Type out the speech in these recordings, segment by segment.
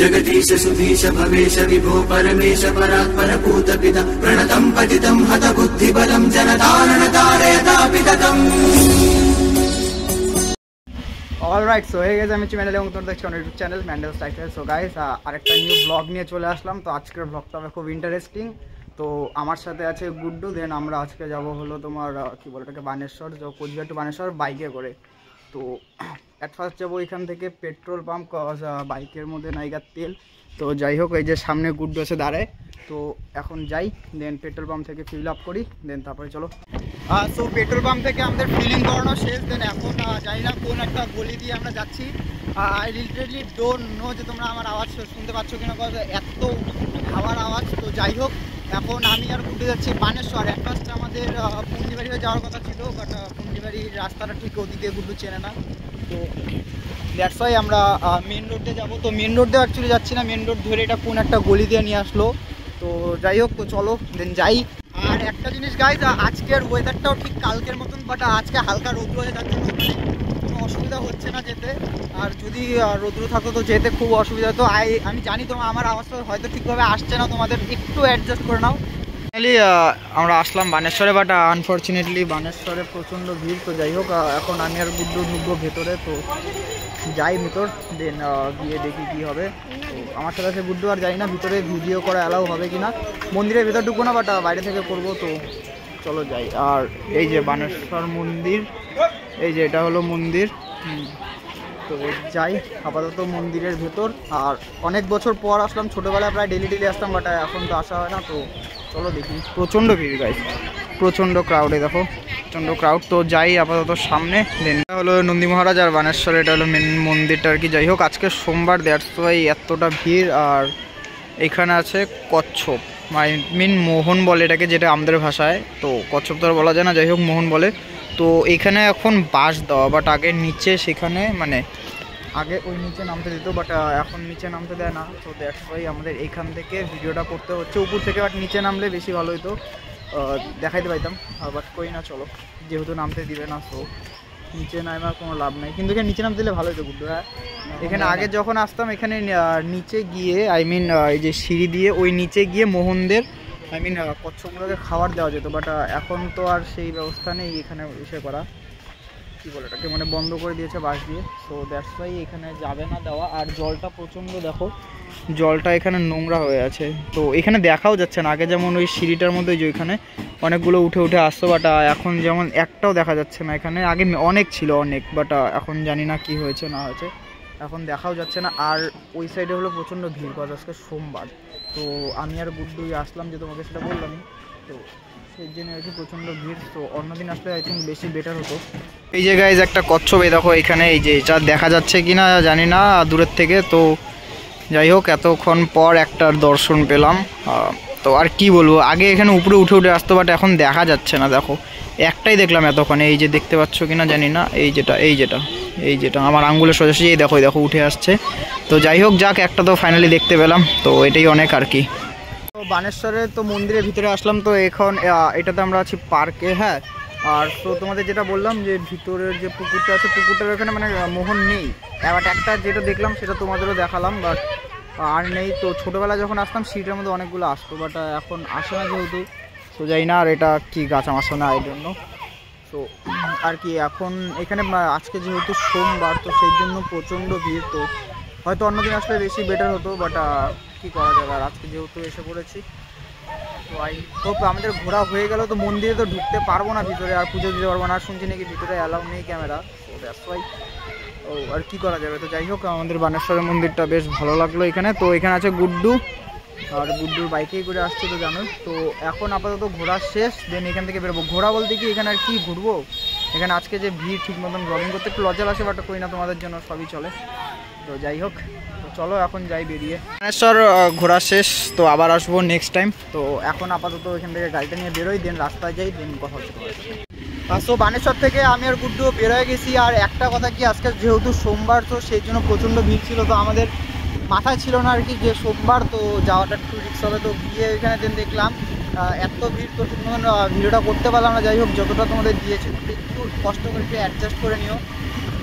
जगदीश सुधीश भवेश विभो परमेश परात्पर पूत पिता प्रणतं पतितं हत बुद्धिबलं जनतारण तारयता पितकम्। অলরাইট, সো হয়ে গেছে আমি ম্যান্ডেল এবং তোমরা দেখছো YouTube channel Mendel lifestyle. So guys, আরেকটা নিউ ব্লগ নিয়ে চলে আসলাম। তো আজকের ব্লগটা হবে খুব ইন্টারেস্টিং। তো আমার সাথে আছে গুড্ডু। দেন আমরা আজকে যাব হলো তোমার কী বলে ওটাকে, বানেশ্বর, কোচবিহার টু বানেশ্বর বাইকে করে। তো অ্যাট ফার্স্ট যাবো এখান থেকে পেট্রোল পাম্প, বাইকের মধ্যে নাইগার তেল। তো যাই হোক, এই যে সামনে গুড্ডু আছে দাঁড়ায়। তো এখন যাই, দেন পেট্রোল পাম্প থেকে ফিল আপ করি, দেন তারপরে চলো। সো পেট্রোল পাম্প থেকে আমাদের ফিলিং করানো শেষ। দেন এখন জানি না কোন একটা গলি দিয়ে আমরা যাচ্ছি। আই লিটারেলি ডোন্ট নো যে তোমরা আমার আওয়াজ শুনতে পাচ্ছ কিনা, এত হাওয়ার আওয়াজ। তো যাই হোক, এখন আমি আর ঘুরতে যাচ্ছি বানেশ্বর। অ্যাট ফার্স্ট আমাদের পুন্ডিবাড়ি হয়ে যাওয়ার কথা ছিল, বাট পুন্ডিবাড়ির রাস্তাটা ঠিক ওদিকে গুড্ডু চেনে না। তো দ্যাটস ওয়াই আমরা মেন রোডে যাবো। তো মেন রোড দিয়ে অ্যাকচুয়ালি যাচ্ছি না, মেন রোড ধরে এটা কোন একটা গলি দিয়ে নিয়ে আসলো। তো যাই হোক, তো চলো দেন যাই। আর একটা জিনিস গাইজ, আজকের ওয়েদারটাও ঠিক কালকের মতন, বাট আজকে হালকা রৌদ্র হয়ে যাচ্ছে, কোনো অসুবিধা হচ্ছে না যেতে। আর যদি রৌদ্র থাকতো তো যেতে খুব অসুবিধা। তো আমি জানি তোমার আমার আওয়াজটা হয়তো ঠিকভাবে আসছে না, তোমাদের একটু অ্যাডজাস্ট করে নাও। ফাইনালি আমরা আসলাম বানেশ্বরে, বাট আনফর্চুনেটলি বানেশ্বরে প্রচণ্ড ভিড়। তো যাই হোক, এখন আমি আর গুড্ডু ঢুকবো ভেতরে। তো যাই ভেতর, দেন গিয়ে দেখি কী হবে। তো আমার সাথে আছে গুড্ডু। আর জানি না ভিতরে ভিডিও করা অ্যালাউ হবে কি না। মন্দিরের ভেতর ঢুকবো না, বাট বাইরে থেকে করবো। তো চলো যাই। আর এই যে বানেশ্বর মন্দির, এই যে এটা হলো মন্দির। তো যাই আপাতত মন্দিরের ভেতর। আর অনেক বছর পর আসলাম, ছোটোবেলায় প্রায় ডেলি আসতাম, বাট এখন তো আসা হয় না। তো চলো দেখি। প্রচণ্ড ভিড় গাইস, প্রচণ্ড ক্রাউডে, দেখো প্রচণ্ড ক্রাউড। তো যাই আপাতত সামনে। দেন এটা হলো নন্দী মহারাজ, আর বানেশ্বর এটা হলো মেন মন্দিরটা আর কি। যাই হোক, আজকে সোমবার, দ্যাটস ওয়াই এতটা ভিড়। আর এখানে আছে কচ্ছপ, মিন মোহন বলে এটাকে, যেটা আমাদের ভাষায়। তো কচ্ছপ তো আর বলা যায় না, যাই হোক মোহন বলে। তো এখানে এখন বাস দেওয়া, বাট আগে নিচে, সেখানে মানে আগে ওই নিচে নামতে দিত, বাট এখন নিচে নামতে দেয় না। তো দ্যাটস ওয়াই আমাদের এইখান থেকে ভিডিওটা করতে হচ্ছে উপর থেকে, বাট নিচে নামলে বেশি ভালো হতো, দেখাইতে পাইতাম। বাট কই না, চলো, যেহেতু নামতে দিবে না, সো নিচে নামার কোনো লাভ নেই। কিন্তু এখানে নিচে নামতে দিলে ভালো হতো গুড্ডু। হ্যাঁ, এখানে আগে যখন আসতাম, এখানে নিচে গিয়ে এই যে সিঁড়ি দিয়ে ওই নিচে গিয়ে মোহনদের কচ্ছপগুলোকে খাবার দেওয়া যেত, বাট এখন তো আর সেই ব্যবস্থা নেই এখানে এসে করা। কী বলে এটাকে, বন্ধ করে দিয়েছে বাঁশ দিয়ে। সো দ্যাটস ওয়াই এখানে যাবে না দেওয়া। আর জলটা প্রচণ্ড, দেখো জলটা এখানে নোংরা হয়ে আছে। তো এখানে দেখাও যাচ্ছে না। আগে যেমন ওই সিঁড়িটার মধ্যে যে ওইখানে অনেকগুলো উঠে উঠে আসতো, বাট এখন যেমন একটাও দেখা যাচ্ছে না এখানে। আগে অনেক ছিল, অনেক, বাট এখন জানি না কি হয়েছে না হয়েছে, এখন দেখাও যাচ্ছে না। আর ওই সাইডে হলো প্রচণ্ড ভিড়, কাজ আজকে সোমবার। তো আমি আর গুড্ডুই আসলাম, যে তোমাকে সেটা বললামই। তো সেই জন্য আর কি প্রচণ্ড ভিড়। তো অন্যদিন আসলে আই থিঙ্ক বেশি বেটার হতো। এই জায়গায় একটা কচ্ছপ, এই দেখো এখানে, এই যে এটা দেখা যাচ্ছে কি না জানি না দূরের থেকে। তো যাই হোক, এতক্ষণ পর একটার দর্শন পেলাম। তো আর কি বলবো, আগে এখানে উপরে উঠে উঠে আসতো, বাট এখন দেখা যাচ্ছে না। দেখো একটাই দেখলাম এতক্ষণে, এই যে দেখতে পাচ্ছ কি না জানি না, এই যেটা আমার আঙ্গুলের সোজাসুজি, এই দেখো উঠে আসছে। তো যাই হোক, যাক, একটা তো ফাইনালি দেখতে পেলাম। তো এটাই অনেক আর কি। তো বানেশ্বরের তো মন্দিরের ভিতরে আসলাম। তো এখন এটাতে আমরা আছি পার্কে। হ্যাঁ, আর তো তোমাদের যেটা বললাম, যে ভিতরের যে পুকুরটা আছে, পুকুরটার ওখানে মোহন নেই। বাট একটা যেটা দেখলাম সেটা তোমাদেরও দেখালাম, বাট আর নেই। তো ছোটোবেলায় যখন আসতাম সিঁড়িটার মধ্যে অনেকগুলো আসতো, বাট এখন আসে না যেহেতু। তো যাই না, আর এটা কি গাছ আমার শোনা এই জন্য। তো আর কি, এখন এখানে আজকে যেহেতু সোমবার, তো সেই জন্য প্রচণ্ড ভিড়। তো হয়তো অন্যদিন আসলে বেশি বেটার হতো, বাট কী করা যাবে। আর আজকে যেহেতু এসে পড়েছি, তো আই হোপ আমাদের ঘোরা হয়ে গেল। তো মন্দিরে তো ঢুকতে পারবো না ভিতরে, আর পুজো দিতে পারবো না। আর শুনছি নাকি ভিতরে অ্যালাউ নেই ক্যামেরা। তো দ্যাটস ওয়াই, ও আর কী করা যাবে। তো যাই হোক, আমাদের বানেশ্বরের মন্দিরটা বেশ ভালো লাগলো এখানে। তো এখানে আছে গুড্ডু, আর গুড্ডুর বাইকেই করে আসছে, তো জানোই। তো এখন আপাতত ঘোরা শেষ, দেন এখান থেকে বেরোবো। ঘোরা বলতে কি, এখানে আর কি ঘুরবো, এখানে আজকে যে ভিড়, ঠিক মতন ব্লগিং করতে একটু লজ্জা আসে, বাট কই না, তোমাদের জন্য সবই চলে। তো যাই হোক, তো চলো এখন যাই বেরিয়ে। বানেশ্বর ঘোরা শেষ, তো আবার আসবো নেক্সট টাইম। তো এখন আপাতত এখান থেকে গাড়িটা নিয়ে বেরোই, দেন রাস্তায় যাই, দেন কথা হচ্ছে। সো বানেশ্বর থেকে আমি আর গুড্ডু বেরোয় গেছি। আর একটা কথা কি, আজকে যেহেতু সোমবার, তো সেই জন্য প্রচণ্ড ভিড় ছিল। তো আমাদের মাথায় ছিল না আর কি যে সোমবার, তো যাওয়াটা একটু রিস্ক হবে। তো গিয়ে ওইখানে দেন দেখলাম এত ভিড়, তো ঠিক মতন ভিডিওটা করতে পারলাম না। যাই হোক, যতটা তোমাদের দিয়েছি একটু কষ্ট করে একটু অ্যাডজাস্ট করে নিও।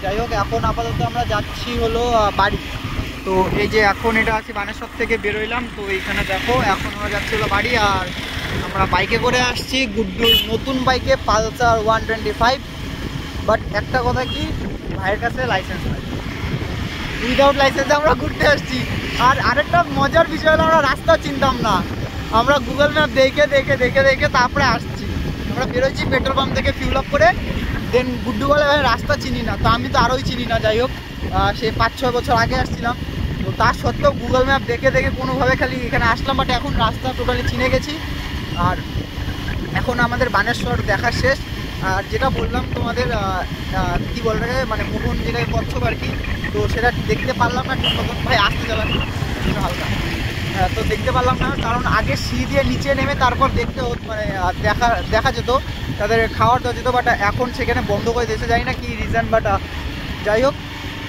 যাই হোক, এখন আপাতত আমরা যাচ্ছি হলো বাড়ি। তো এই যে এখন এটা আছে বানেশ্বর থেকে বেরোইলাম, তো এইখানে দেখো এখন আমরা যাচ্ছি হলো বাড়ি। আর আমরা বাইকে করে আসছি, গুড্ডুর নতুন বাইকে পালসার 125। বাট একটা কথা কি, ভাইয়ের কাছে লাইসেন্স নাই, উইদাউট লাইসেন্সে আমরা ঘুরতে আসছি। আর আরেকটা মজার বিষয় হলো আমরা রাস্তা চিনতাম না, আমরা গুগল ম্যাপ দেখে দেখে দেখে দেখে তারপরে আসছি। আমরা বেরোচ্ছি পেট্রোল পাম্প থেকে ফিউল আপ করে, দেন গুড্ডু বলে ভাই রাস্তা চিনি না, তো আমি তো আরোই চিনি না। যাই হোক সে 5-6 বছর আগে আসছিলাম, তো তার সত্ত্বেও গুগল ম্যাপ দেখে দেখে কোনোভাবে খালি এখানে আসলাম। বাট এখন রাস্তা টোটালি চিনে গেছি। আর এখন আমাদের বানেশ্বর দেখা শেষ। আর যেটা বললাম তোমাদের কী বলতে মানে মোহন যেটাকে কচ্ছপ আর কি, তো সেটা দেখতে পারলাম না ঠিক মতন। ভাই আসতে যাবেন হালকা, তো দেখতে পারলাম না, কারণ আগে সিঁড়ি দিয়ে নিচে নেমে তারপর দেখতে মানে দেখা যেত, তাদের খাওয়ার দেওয়া যেত। বাট এখন সেখানে বন্ধ করে দিয়েছে, জানি না কি রিজন, বাট যাই হোক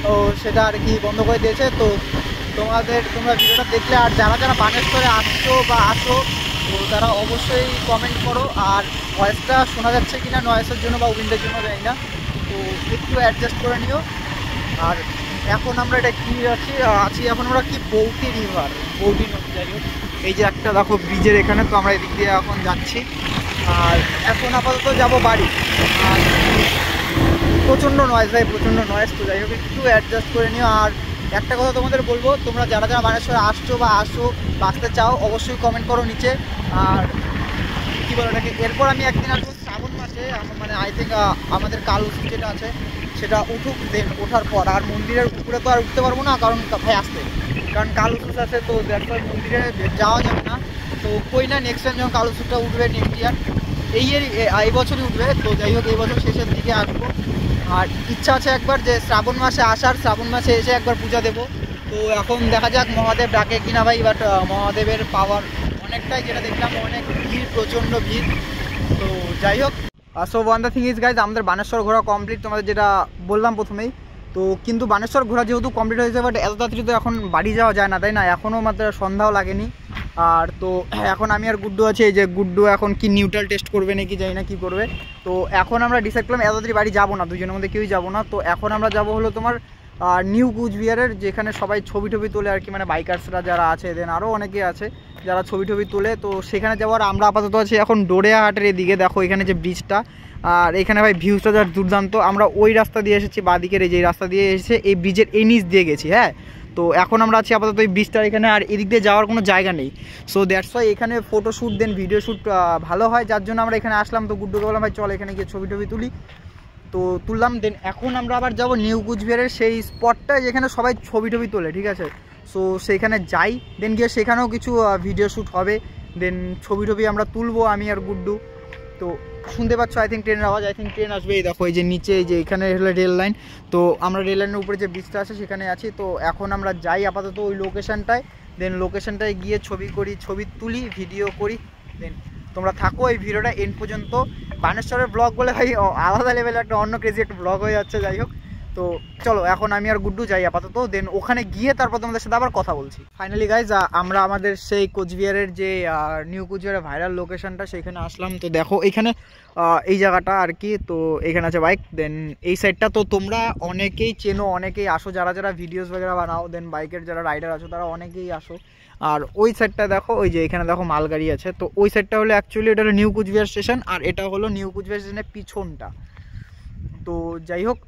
তো সেটা আর কি বন্ধ করে দিয়েছে। তো তোমরা ভিডিওটা দেখলে আর যারা যারা বানেশ্বরে আসছো বা আসো, তো তারা অবশ্যই কমেন্ট করো। আর ভয়েসটা শোনা যাচ্ছে কিনা নয়েসের জন্য বা উইন্ডের জন্য জানি না, তো একটু অ্যাডজাস্ট করে নিও। আর এখন আমরা এটা কি আছি এখন আমরা কি বৌটি রিভার, বৌটি নদী। যাই হোক এই যে একটা দেখো ব্রিজের এখানে, তো আমরা এদিক দিয়ে এখন যাচ্ছি। আর এখন আপাতত যাব বাড়ি। আর প্রচণ্ড নয়েজ ভাই, প্রচণ্ড নয়েজ, তো যাই হোক একটু অ্যাডজাস্ট করে নিও। আর একটা কথা তোমাদের বলবো, তোমরা যারা যারা বানেশ্বরে আসছো বা আসো বা আসতে চাও অবশ্যই কমেন্ট করো নিচে। আর কী বলো এটাকে, এরপর আমি একদিন আসবো শ্রাবণ মাসে, মানে আই থিঙ্ক আমাদের কাল উৎসব যেটা আছে সেটা উঠুক, দেন ওঠার পর। আর মন্দিরের উপরে তো আর উঠতে পারবো না, কারণ ভাই আসতে, কারণ কাল উৎসব আছে, তো দেখবার মন্দিরে যাওয়া যাবে না। তো কই না নেক্সট টাইম যখন কাল উৎসবটা উঠবে নেক্সট ইয়ার, এই বছরই উঠবে। তো যাই হোক এই বছর শেষের দিকে আসবো। আর ইচ্ছা আছে একবার যে শ্রাবণ মাসে আসার, শ্রাবণ মাসে এসে একবার পূজা দেবো। তো এখন দেখা যাক মহাদেব ডাকে কিনা ভাই। বাট মহাদেবের পাওয়ার অনেকটাই, যেটা দেখলাম অনেক ভিড়, প্রচণ্ড ভিড়। তো যাই হোক so one the thing is guys, আমাদের বানেশ্বর ঘোরা কমপ্লিট, তোমাদের যেটা বললাম প্রথমেই। তো কিন্তু বানেশ্বর ঘোরা যেহেতু কমপ্লিট হয়েছে, বাট এত তাড়াতাড়ি তো এখন বাড়ি যাওয়া যায় না, তাই না? এখনও মাত্র সন্ধ্যাও লাগেনি। আর তো এখন আমি আর গুড্ডু আছে, এই যে গুড্ডু এখন কি নিউট্রাল টেস্ট করবে নাকি জানি না কি করবে। তো এখন আমরা ডিসাইড করলাম এত তাড়াতাড়ি বাড়ি যাবো না, দুজনের মধ্যে কেউই যাবো না। তো এখন আমরা যাবো হলো তোমার নিউ কুচবিহারের, যেখানে সবাই ছবি টবি তোলে আর কি, মানে বাইকার্সরা যারা আছে, দেন আরও অনেকে আছে যারা ছবি টবি তোলে। তো সেখানে যাওয়ার আমরা আপাতত আছি এখন ডোরেয়াহাটের এদিকে। দেখো এখানে যে ব্রিজটা, আর এখানে ভাই ভিউজটা যার দুর্দান্ত। আমরা ওই রাস্তা দিয়ে এসেছি, বাঁদিকের এই যে রাস্তা দিয়ে এসেছে, এই ব্রিজের এই নিচ দিয়ে গেছি। হ্যাঁ, তো এখন আমরা আছি আপাতত এই ব্রিজটার এখানে, আর এদিক দিয়ে যাওয়ার কোনো জায়গা নেই। সো দ্যাটস ওয়াই এখানে ফটোশ্যুট দেন ভিডিও শ্যুট ভালো হয়, যার জন্য আমরা এখানে আসলাম। তো গুড্ডুকে বললাম ভাই চল এখানে গিয়ে ছবি টবি তুলি, তো তুললাম। দেন এখন আমরা আবার যাব নিউ কুচবিহারের সেই স্পটটায় যেখানে সবাই ছবি টবি তোলে, ঠিক আছে? সো সেইখানে যাই, দেন গিয়ে সেখানেও কিছু ভিডিও শ্যুট হবে, দেন ছবি টবি আমরা তুলবো আমি আর গুড্ডু। তো শুনতে পাচ্ছ আই থিঙ্ক ট্রেনের আওয়াজ, আই থিঙ্ক ট্রেন আসবে। এই দেখো এই যে নিচে, এই যে এখানে হলো রেল লাইন, তো আমরা রেল লাইনের উপরে যে ব্রিজটা আছে সেখানে আছি। তো এখন আমরা যাই আপাতত ওই লোকেশনটায়, দেন লোকেশনটায় গিয়ে ছবি করি, ছবি তুলি, ভিডিও করি। দেন তোমরা থাকো এই ভিডিওটা এন্ড পর্যন্ত। বানেশ্বরের ব্লগ বলে ভাই আলাদা লেভেলে একটা অন্য ক্রেজি একটা ব্লগ হয়ে যাচ্ছে। যাই হোক তো চলো এখন আমি আর গুড্ডু যাই আপাতত, দেন ওখানে গিয়ে তারপর তোমাদের সাথে আবার কথা বলছি। ফাইনালি গাইজ আমরা আমাদের সেই কোচবিহারের যে নিউ কোচবিহারের ভাইরাল লোকেশনটা সেখানে আসলাম। তো দেখো এখানে এই জায়গাটা আর কি, তো এখানে আছে বাইক, দেন এই সাইডটা তো তোমরা অনেকেই চেনো, অনেকেই আসো, যারা যারা ভিডিওস বগেরা বানাও, দেন বাইকের যারা রাইডার আছো তারা অনেকেই আসো। আর ওই সাইডটা দেখো, ওই যে এখানে দেখো মালগাড়ি আছে, তো ওই সাইডটা হলো অ্যাকচুয়ালি এটা হলো নিউ কুচবিহার স্টেশন, আর এটা হলো নিউ কুচবিহার স্টেশনের পিছনটা। তো যাই হোক,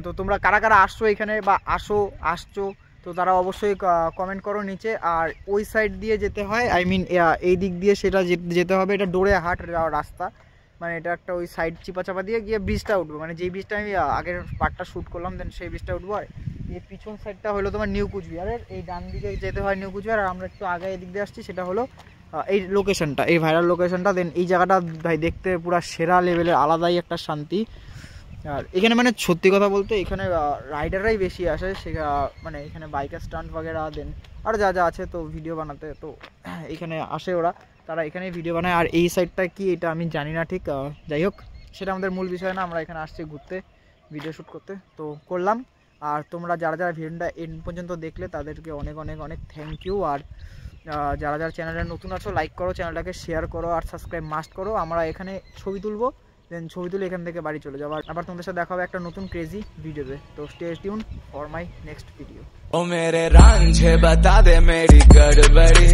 তো তোমরা কারা কারা আসছো এখানে বা আসছো, তো তারা অবশ্যই কমেন্ট করো নিচে। আর ওই সাইড দিয়ে যেতে হয়, আই মিন এই দিক দিয়ে সেটা যেতে হবে, এটা ডোরেহাট রাস্তা, মানে এটা একটা ওই সাইড চিপা দিয়ে গিয়ে ব্রিজটা উঠবো, মানে যেই ব্রিজটা আমি আগের পার্টটা শ্যুট করলাম, দেন সেই ব্রিজটা উঠবো। আর এই পিছন সাইডটা হলো তোমার নিউ কুচবিহারের, এই ডান দিকে যেতে হয় নিউ কুচবিহার, আর আমরা একটু আগে এদিক দিয়ে আসছি, সেটা হলো এই লোকেশনটা, এই ভাইরাল লোকেশনটা। দেন এই জায়গাটা ভাই দেখতে পুরো সেরা লেভেলের, আলাদাই একটা শান্তি। আর এখানে মানে সত্যি কথা বলতে এখানে রাইডাররাই বেশি আসে, সে মানে এখানে বাইকের স্টান্ট বগেরা, দেন আর যা যা আছে তো ভিডিও বানাতে, তো এখানে আসে ওরা, তারা এখানেই ভিডিও বানায়। আর এই সাইডটা কি এটা আমি জানি না ঠিক, যাই হোক সেটা আমাদের মূল বিষয় না, আমরা এখানে আসছি ঘুরতে, ভিডিও শ্যুট করতে, তো করলাম। আর তোমরা যারা যারা ভিডিওটা এন্ড পর্যন্ত দেখলে তাদেরকে অনেক অনেক অনেক থ্যাংক ইউ। আর যারা যারা চ্যানেলে নতুন আছো লাইক করো, চ্যানেলটাকে শেয়ার করো, আর সাবস্ক্রাইব মাস্ট করো। আমরা এখানে ছবি তুলবো, দেন ছবি তুলে এখান থেকে বাড়ি চলে যাবো। আবার তোমাদের সাথে দেখা হবে একটা নতুন ক্রেজি ভিডিওতে। তো stay tune for my next video. ओ मेरे रांझे बता दे मेरी गड़बड़ी